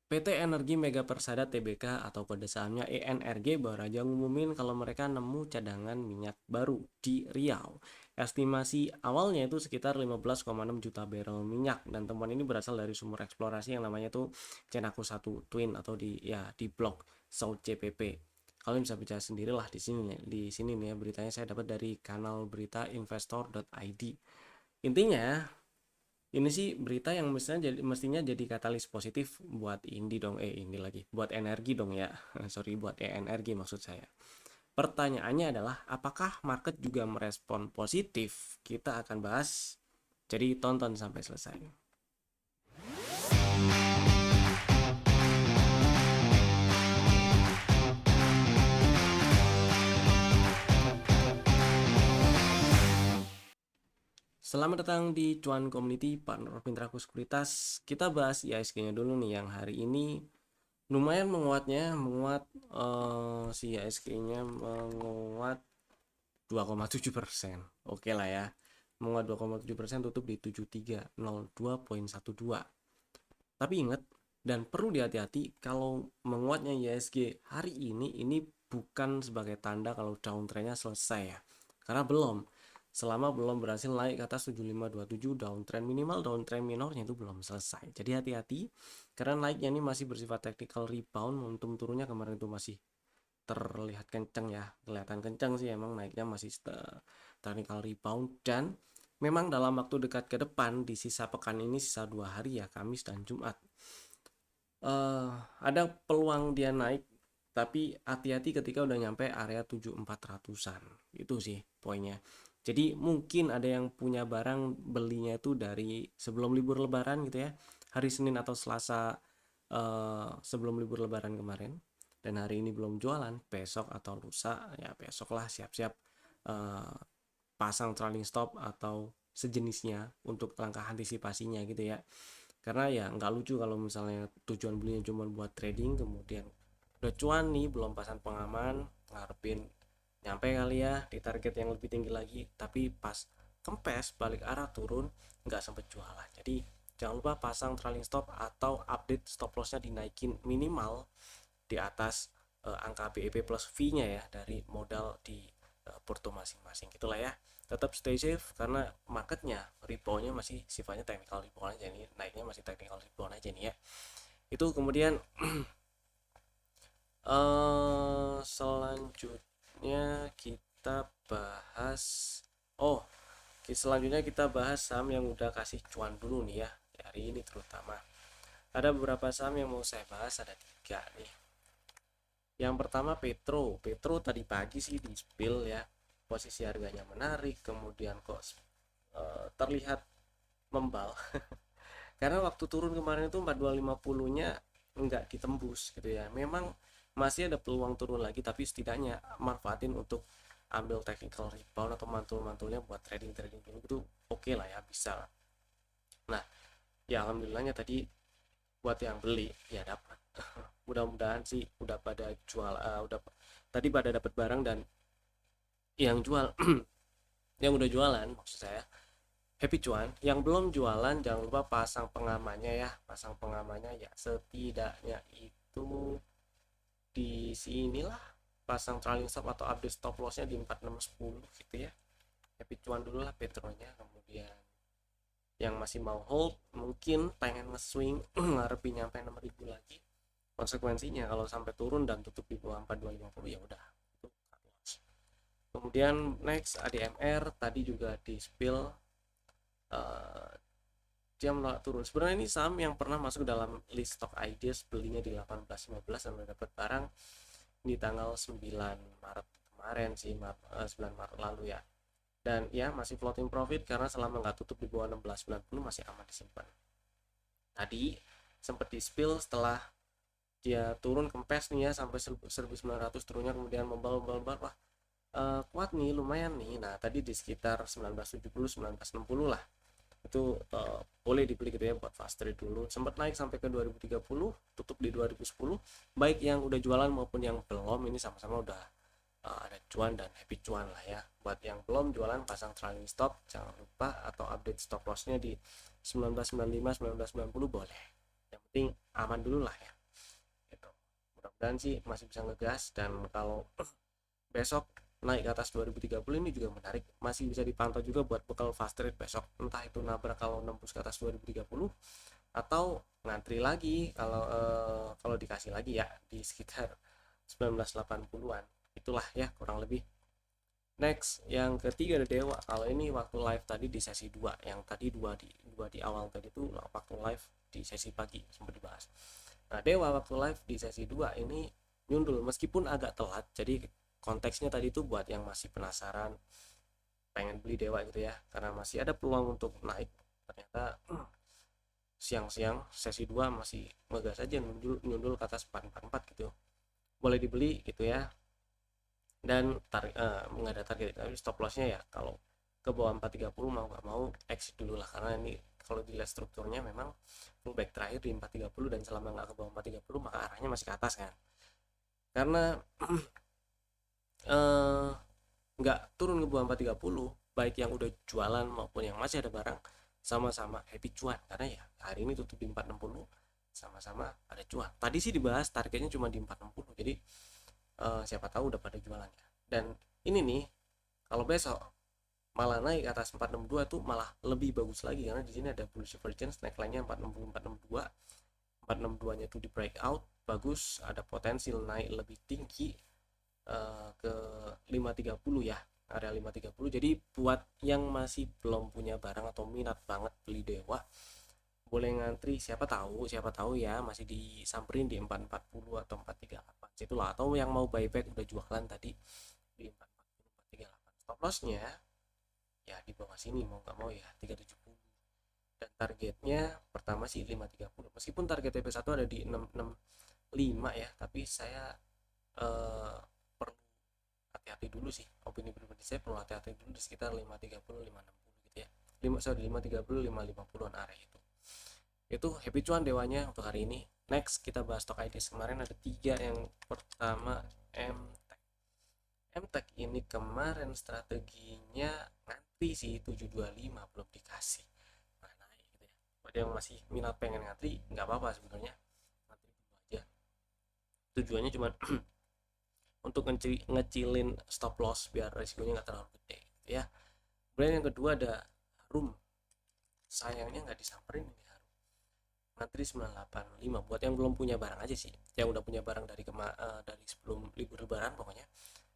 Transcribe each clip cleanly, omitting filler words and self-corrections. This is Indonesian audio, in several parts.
PT Energi Mega Persada Tbk atau kode sahamnya ENRG baru aja ngumumin kalau mereka nemu cadangan minyak baru di Riau. Estimasi awalnya itu sekitar 15,6 juta barrel minyak, dan temuan ini berasal dari sumur eksplorasi yang namanya tuh Cenaku 1 Twin atau di blok South CPP. Kalian bisa baca sendirilah di sini nih ya, beritanya saya dapat dari kanal berita investor.id. Intinya ini sih berita yang mestinya jadi katalis positif buat Indi dong, Indi lagi, buat energi dong ya. Sorry, buat energi maksud saya. Pertanyaannya adalah apakah market juga merespon positif? Kita akan bahas, jadi tonton sampai selesai. Selamat datang di Cuan Community, partner Pintraku Sekuritas. Kita bahas IHSG-nya dulu nih, yang hari ini lumayan menguat, si IHSG-nya menguat 2,7%. Oke lah ya. Menguat 2,7%, tutup di 7302,12. Tapi ingat dan perlu dihati-hati, kalau menguatnya IHSG hari ini bukan sebagai tanda kalau downtrendnya selesai ya. Karena selama belum berhasil naik ke atas 7527, downtrend minornya itu belum selesai. Jadi hati-hati, karena naiknya ini masih bersifat technical rebound. Momentum turunnya kemarin itu masih terlihat kencang ya, kelihatan kencang sih, emang naiknya masih technical rebound. Dan memang dalam waktu dekat ke depan, di sisa pekan ini, sisa 2 hari ya, Kamis dan Jumat, uh, ada peluang dia naik, tapi hati-hati ketika udah nyampe area 7400-an. Itu sih poinnya. Jadi mungkin ada yang punya barang belinya itu dari sebelum libur lebaran gitu ya, hari Senin atau Selasa, sebelum libur lebaran kemarin, dan hari ini belum jualan. Besok atau lusa ya, besok lah siap-siap uh, pasang trailing stop atau sejenisnya untuk langkah antisipasinya gitu ya. Karena ya nggak lucu kalau misalnya tujuan belinya cuma buat trading, kemudian udah cuan nih, belum pasang pengaman, ngarepin nyampe kali ya di target yang lebih tinggi lagi, tapi pas kempes balik arah turun nggak sempet jualan. Jadi jangan lupa pasang trailing stop atau update stop lossnya dinaikin minimal di atas angka BEP plus fee-nya ya, dari modal di porto masing-masing gitulah ya. Tetap stay safe karena marketnya reboundnya masih sifatnya technical rebound aja nih, naiknya masih technical rebound aja nih ya. Itu kemudian selanjutnya kita bahas, oh selanjutnya kita bahas saham yang udah kasih cuan dulu nih ya hari ini. Terutama ada beberapa saham yang mau saya bahas, ada 3 nih. Yang pertama Petro tadi pagi sih di spill ya, posisi harganya menarik, kemudian kok terlihat membal karena waktu turun kemarin itu 4250-nya nggak ditembus gitu ya. Memang masih ada peluang turun lagi, tapi setidaknya manfaatin untuk ambil technical rebound atau mantul-mantulnya buat trading dulu itu oke lah ya, bisa lah. Nah ya alhamdulillahnya tadi buat yang beli ya dapat. Mudah-mudahan sih udah pada jual, udah tadi pada dapat barang, dan yang jual yang udah jualan maksud saya happy cuan. Yang belum jualan jangan lupa pasang pengamannya ya, pasang pengamannya ya, setidaknya itu di sinilah, pasang trailing stop atau update stop lossnya di 4610 gitu ya. Happy cuan dulu lah Petronya. Kemudian yang masih mau hold, mungkin pengen nge-swing ngarepin nyampe 6000 lagi, konsekuensinya kalau sampai turun dan tutup di bawah 4250 ya udah itu cut loss. Kemudian next ADMR tadi juga di spill, uh, dia menolak turun. Sebenarnya ini saham yang pernah masuk dalam list stock ideas, belinya di 18.15 dan dapat barang di tanggal 9 Maret kemarin sih, 9 Maret lalu ya. Dan ya masih floating profit karena selama nggak tutup di bawah 1690 masih aman disimpan. Tadi sempat di spill setelah dia turun kempes nih ya sampai 1900 turunnya, kemudian membal wah, kuat nih, lumayan nih. Nah tadi di sekitar 1970 1960 lah, itu boleh dibeli gitu ya buat fast trade dulu. Sempat naik sampai ke 2030, tutup di 2010. Baik yang udah jualan maupun yang belum, ini sama-sama udah ada cuan dan happy cuan lah ya. Buat yang belum jualan, pasang trailing stop jangan lupa, atau update stop lossnya di 1995 1990 boleh. Yang penting aman dulu lah ya. mudah-mudahan sih masih bisa ngegas, dan kalau besok naik ke atas 2030 ini juga menarik, masih bisa dipantau juga buat bekal fast trade besok, entah itu nabrak kalau nembus ke atas 2030 atau ngantri lagi kalau dikasih lagi ya di sekitar 1980-an, itulah ya kurang lebih. Next, yang ketiga ada Dewa. Kalau ini waktu live tadi di sesi 2, yang tadi dua di awal tadi itu waktu live di sesi pagi sempat dibahas. Nah, Dewa waktu live di sesi 2 ini nyundul meskipun agak telat. Jadi konteksnya tadi itu buat yang masih penasaran pengen beli Dewa gitu ya, karena masih ada peluang untuk naik. Ternyata siang-siang sesi 2 masih ngegas aja nyundul ke atas 444 gitu. Boleh dibeli gitu ya, dan nggak ada target, tapi stop lossnya ya kalau ke bawah 430 mau nggak mau exit dulu lah, karena ini kalau dilihat strukturnya memang pullback terakhir di 430, dan selama nggak ke bawah 430 maka arahnya masih ke atas kan, karena eh, nggak turun ke bawah 430, baik yang udah jualan maupun yang masih ada barang sama-sama happy cuan, karena ya hari ini tutup di 460 sama-sama ada cuan. Tadi sih dibahas targetnya cuma di 460, jadi siapa tahu udah pada jualannya. Dan ini nih kalau besok malah naik ke atas 462 tuh malah lebih bagus lagi, karena di sini ada bullish divergence, neckline-nya 460 462. 462-nya tuh di breakout bagus, ada potensi naik lebih tinggi ke 530 ya, area 530. Jadi buat yang masih belum punya barang atau minat banget beli Dewa, boleh ngantri, siapa tahu ya masih disamperin di 440 atau 438 situlah, atau yang mau buyback udah jualan tadi di 440 438. Stop lossnya ya di bawah sini mau nggak mau ya 370, dan targetnya pertama sih 530, meskipun target TP1 ada di 665 ya, tapi saya perlu hati-hati dulu sih, opini pribadi saya perlu hati-hati dulu di sekitar 530 560 gitu ya, 530 550an area itu happy cuan Dewanya untuk hari ini. Next kita bahas stock IDs. Kemarin ada 3, yang pertama MTech. MTech ini kemarin strateginya ngantri sih 725 belum dikasih, nah naik gitu ya. Buat yang masih minat pengen ngantri nggak apa-apa sebenarnya, ngantri dulu aja, tujuannya cuma untuk ngecilin stop loss biar resikonya nggak terlalu gede gitu ya. Kemudian yang kedua ada Harum, sayangnya nggak disamperin ini Harum, ngantri 985. Buat yang belum punya barang aja sih, yang udah punya barang dari sebelum libur lebaran pokoknya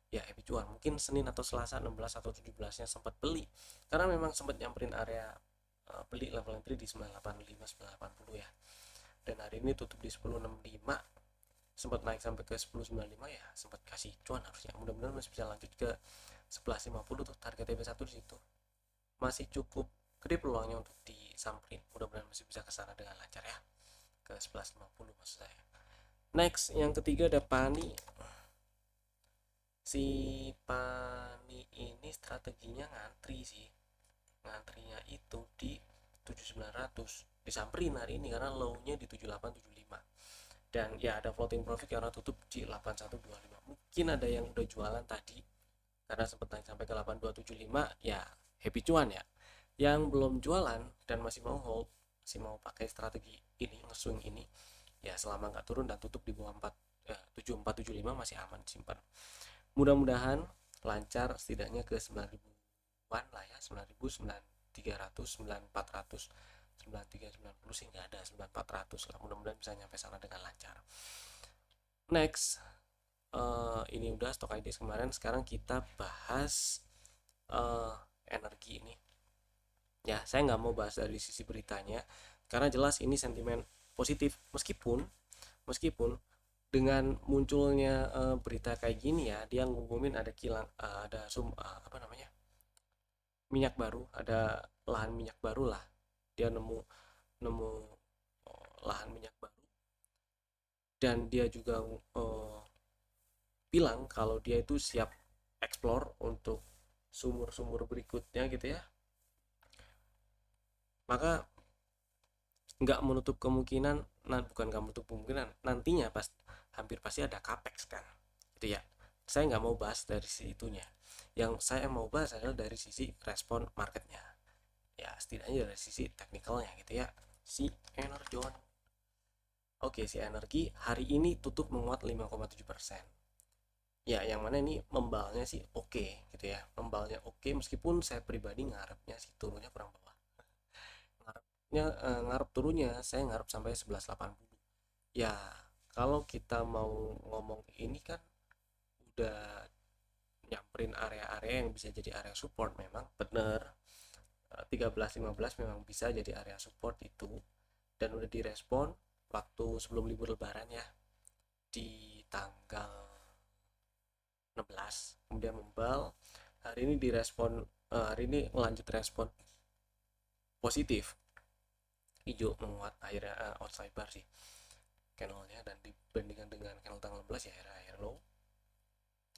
ya happy cuan. Mungkin Senin atau Selasa 16 atau 17 nya sempat beli, karena memang sempat nyamperin area beli level entry di 985 980 ya, dan hari ini tutup di 1065, sempat naik sampai ke 1095 ya, sempat kasih cuan harusnya. Mudah-mudahan masih bisa lanjut ke 1150 tuh, target TP1 di situ masih cukup gede peluangnya untuk disamperin, mudah-mudahan masih bisa ke sana dengan lancar ya, ke 1150 maksud saya. Next, yang ketiga ada Pani. Si Pani ini strateginya ngantri sih, ngantrinya itu di 7900, disamperin hari ini karena low-nya di 7875, dan ya ada floating profit karena tutup di 8125. Mungkin ada yang udah jualan tadi karena sempat naik sampai ke 8275 ya, happy cuan ya. Yang belum jualan dan masih mau hold, masih mau pakai strategi ini, nge-swing ini ya, selama nggak turun dan tutup di bawah 7475 masih aman simpan. Mudah-mudahan lancar setidaknya ke 9000-an lah ya, 9000 9300 9400 9390 sih nggak ada 9400 lah, mudah-mudahan bisa nyampe sana dengan lancar. Next, ini udah stock IDs kemarin, sekarang kita bahas energi ini ya. Saya nggak mau bahas dari sisi beritanya karena jelas ini sentimen positif, meskipun dengan munculnya berita kayak gini ya, dia ngumumin ada kilang, ada apa namanya, minyak baru, ada lahan minyak baru lah, dia nemu nemu lahan minyak baru, dan dia juga bilang kalau dia itu siap explore untuk sumur-sumur berikutnya gitu ya, maka nggak menutup kemungkinan, bukan nggak menutup kemungkinan, nantinya hampir pasti ada capex kan gitu ya. Saya nggak mau bahas dari sisi itunya, yang saya mau bahas adalah dari sisi respon marketnya ya, setidaknya dari sisi teknikalnya gitu ya. Si Energon, Oke, si energi hari ini tutup menguat 5,7%. Ya, yang mana ini membalnya sih oke gitu ya. Membalnya oke meskipun saya pribadi ngarepnya sih turunnya kurang bawah. Ngarep turunnya saya ngarep sampai 11,80. Ya, kalau kita mau ngomong ini kan udah nyamperin area-area yang bisa jadi area support, memang bener. 13-15 memang bisa jadi area support itu, dan udah direspon waktu sebelum libur lebaran ya, di tanggal 16, kemudian membal. Hari ini direspon, hari ini lanjut respon positif, hijau menguat, akhirnya outside bar sih candlenya, dan dibandingkan dengan candle tanggal 16 ya akhir low.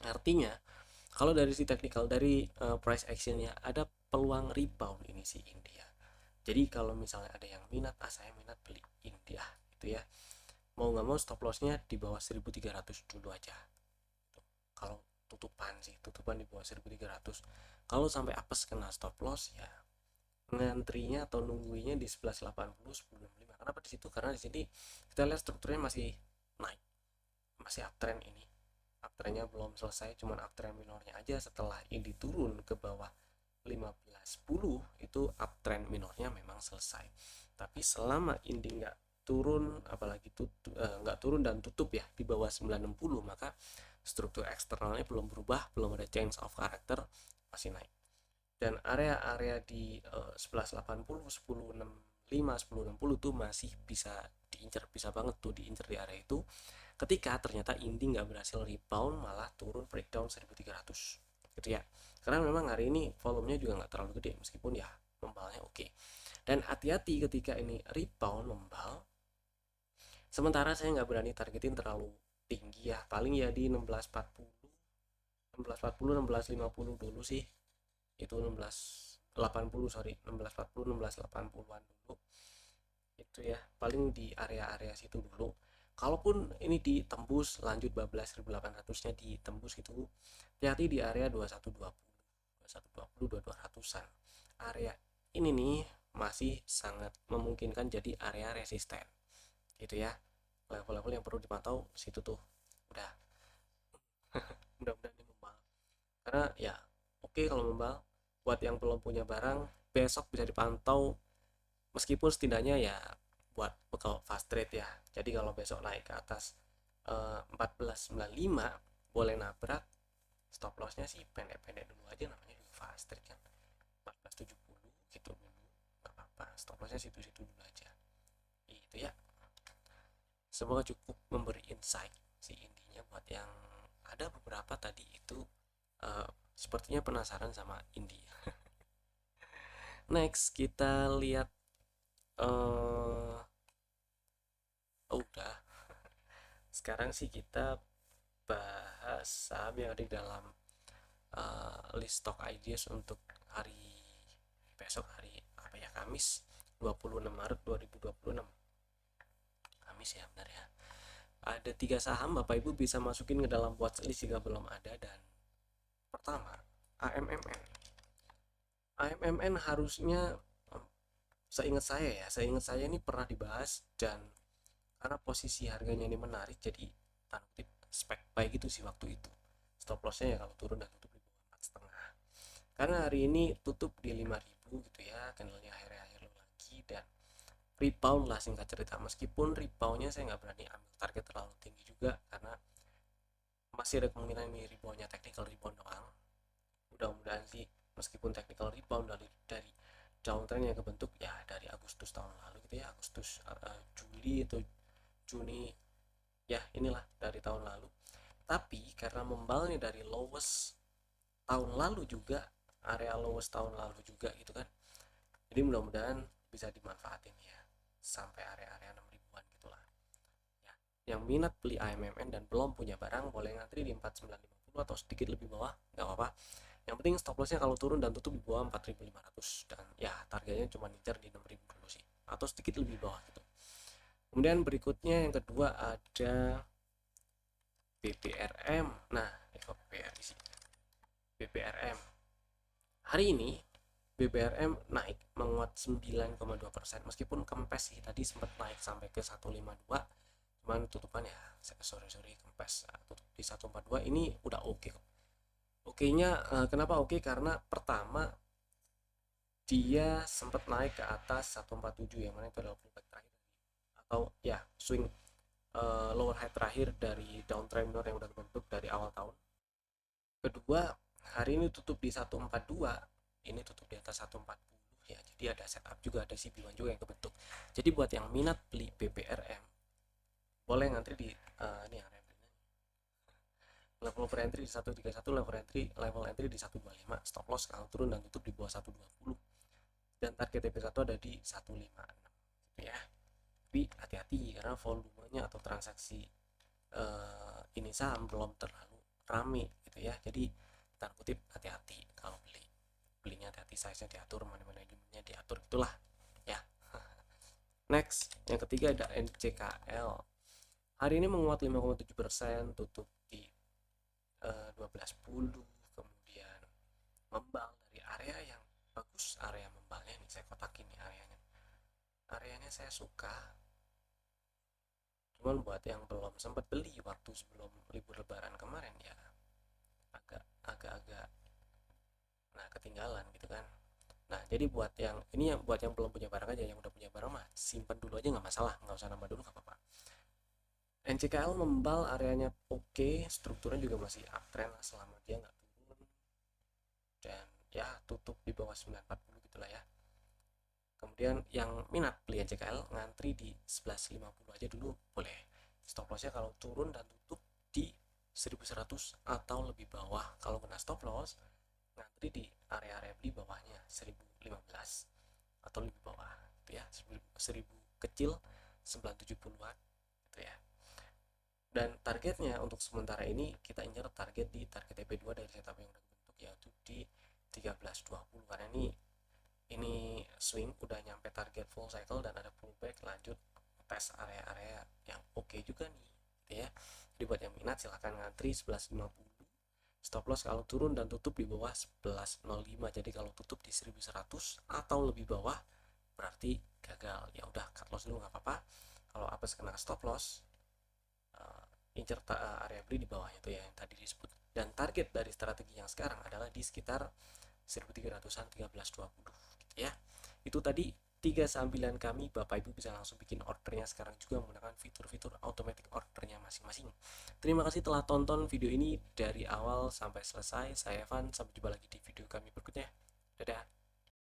Artinya kalau dari si technical, dari price actionnya ada peluang rebound ini si India. Jadi kalau misalnya ada yang minat, saya minat beli India gitu ya, mau nggak mau stop lossnya di bawah 1300 dulu aja. Kalau tutupan sih, tutupan di bawah 1300. Kalau sampai apes kena stop loss ya ngantrinya atau nungguinya di 1180 1065. Kenapa di situ? Karena di sini kita lihat strukturnya masih naik, masih uptrend ini. Uptrendnya belum selesai, cuman uptrend minornya aja. Setelah ini turun ke bawah 1510 itu uptrend minornya memang selesai. Tapi selama ini nggak turun, apalagi nggak turun dan tutup ya di bawah 960, maka struktur eksternalnya belum berubah, belum ada change of character, masih naik. Dan area-area di 1180 1065 1060 tuh masih bisa diincar, bisa banget tuh diincar di area itu, ketika ternyata inti nggak berhasil rebound, malah turun breakdown 1300 gitu ya. Karena memang hari ini volumenya juga nggak terlalu gede, meskipun ya membalnya oke. Dan hati-hati ketika ini rebound membal, sementara saya nggak berani targetin terlalu tinggi ya, paling ya di 1640 1640 1650 dulu sih. Itu 1680, sorry, 1640 1680-an dulu itu ya, paling di area-area situ dulu. Kalaupun ini ditembus lanjut 12.800 nya ditembus gitu, hati-hati di area 2120 2120 2200-an. Area ini nih masih sangat memungkinkan jadi area resisten gitu ya. Level-level yang perlu dipantau situ tuh. Udah, mudah-mudahan ini membal, karena ya oke kalau membal. Buat yang belum punya barang, besok bisa dipantau, meskipun setidaknya ya buat bekal fast trade ya. Jadi kalau besok naik ke atas 1495 boleh nabrak, stop lossnya sih pendek-pendek dulu aja, namanya juga fast trade kan. 1470 gitu dulu, nggak apa-apa, stop lossnya situ-situ dulu aja. Itu ya, semoga cukup memberi insight si intinya buat yang ada beberapa tadi itu sepertinya penasaran sama India. Next kita lihat, udah, sekarang sih kita bahas saham yang ada di dalam list stock ideas untuk hari besok, hari apa ya, Kamis 26 Maret 2026. Kamis ya, benar ya. Ada 3 saham Bapak Ibu bisa masukin ke dalam watchlist jika belum ada. Dan pertama, AMMN. AMMN harusnya, seingat saya ini pernah dibahas, dan karena posisi harganya ini menarik, jadi tanda kutip spek buy gitu sih waktu itu. Stop lossnya ya kalau turun dan tutup di bawah 4,5. Karena hari ini tutup di 5.000 gitu ya, candlenya akhir-akhir lagi, dan rebound lah singkat cerita. Meskipun reboundnya saya nggak berani ambil target terlalu tinggi juga, karena masih ada kemungkinan ini reboundnya technical rebound doang. Mudah-mudahan sih, meskipun technical rebound dari downtrend yang kebentuk ya dari Agustus tahun lalu gitu ya, Agustus Juli atau Juni ya, inilah dari tahun lalu. Tapi karena membalnya dari lowest tahun lalu juga, area lowest tahun lalu juga gitu kan, jadi mudah-mudahan bisa dimanfaatin ya sampai area-area 6 ribuan gitulah ya. Yang minat beli AMMN dan belum punya barang boleh ngantri di 4950 atau sedikit lebih bawah, nggak apa-apa. Yang penting stop lossnya kalau turun dan tutup di bawah 4500, dan ya targetnya cuma ngincer di 6000 dulu sih, atau sedikit lebih bawah gitu. Kemudian berikutnya yang kedua ada BPRM. Nah, di sini BPRM hari ini, BBRM naik menguat 9,2%, meskipun kempes sih, tadi sempat naik sampai ke 152, cuman tutupan ya sorry kempes. Tutup di 142 ini udah oke kok. Oke-nya kenapa oke? Karena pertama dia sempat naik ke atas 147 yang mana itu adalah pullback terakhir atau ya swing lower high terakhir dari downtrend minor yang udah terbentuk dari awal tahun. Kedua, hari ini tutup di 142, ini tutup di atas 140 ya. Jadi ada setup juga, ada CB1 juga yang kebentuk. Jadi buat yang minat beli BPRM boleh ngantri di ini area level entry di 131, level entry di 125, stop loss kalau turun dan tutup di bawah 120, dan target TP1 ada di 156 gitu ya. Tapi hati-hati karena volumenya atau transaksi ini saham belum terlalu rame gitu ya. Jadi tanda kutip hati-hati kalau belinya, hati-hati, size nya diatur, manajemennya diatur, itulah ya. Next, yang ketiga ada NCKL. Hari ini menguat 5,7%, tutup di 12.10, kemudian membang dari area yang bagus. Area membalnya nih saya kotakin nih areanya saya suka. Cuman buat yang belum sempat beli waktu sebelum libur lebaran kemarin ya agak-agak ketinggalan gitu kan. Nah jadi buat yang ini, yang buat yang belum punya barang aja, yang udah punya barang mah simpan dulu aja, nggak masalah, nggak usah nambah dulu, nggak apa-apa. NCKL membal areanya oke, strukturnya juga masih uptrend selama dia nggak turun, dan ya tutup di bawah 940 gitulah ya. Kemudian yang minat beli NCKL ngantri di 1150 aja dulu boleh. Stop lossnya kalau turun dan tutup di 1100 atau lebih bawah. Kalau kena stop loss ngantri di area-area beli bawahnya 1015 atau lebih bawah gitu ya. 1000 kecil 970-an gitu ya. Dan targetnya untuk sementara ini kita incar target di target TP2 dari setup yang udah dibentuk, yaitu di 1320, karena ini swing udah nyampe target full cycle dan ada pullback lanjut tes area-area yang oke juga nih gitu ya. Jadi buat yang minat silahkan ngantri 1150, stop loss kalau turun dan tutup di bawah 1105. Jadi kalau tutup di 1100 atau lebih bawah berarti gagal, ya udah cut loss dulu nggak apa-apa. Kalau apes kena stop loss, incer area beli di bawahnya itu ya yang tadi disebut. Dan target dari strategi yang sekarang adalah di sekitar 1300-an, 1320 gitu ya. Itu tadi 3 sambilan kami. Bapak Ibu bisa langsung bikin ordernya sekarang juga menggunakan fitur-fitur automatic ordernya masing-masing. Terima kasih telah tonton video ini dari awal sampai selesai. Saya Evan, sampai jumpa lagi di video kami berikutnya. Dadah.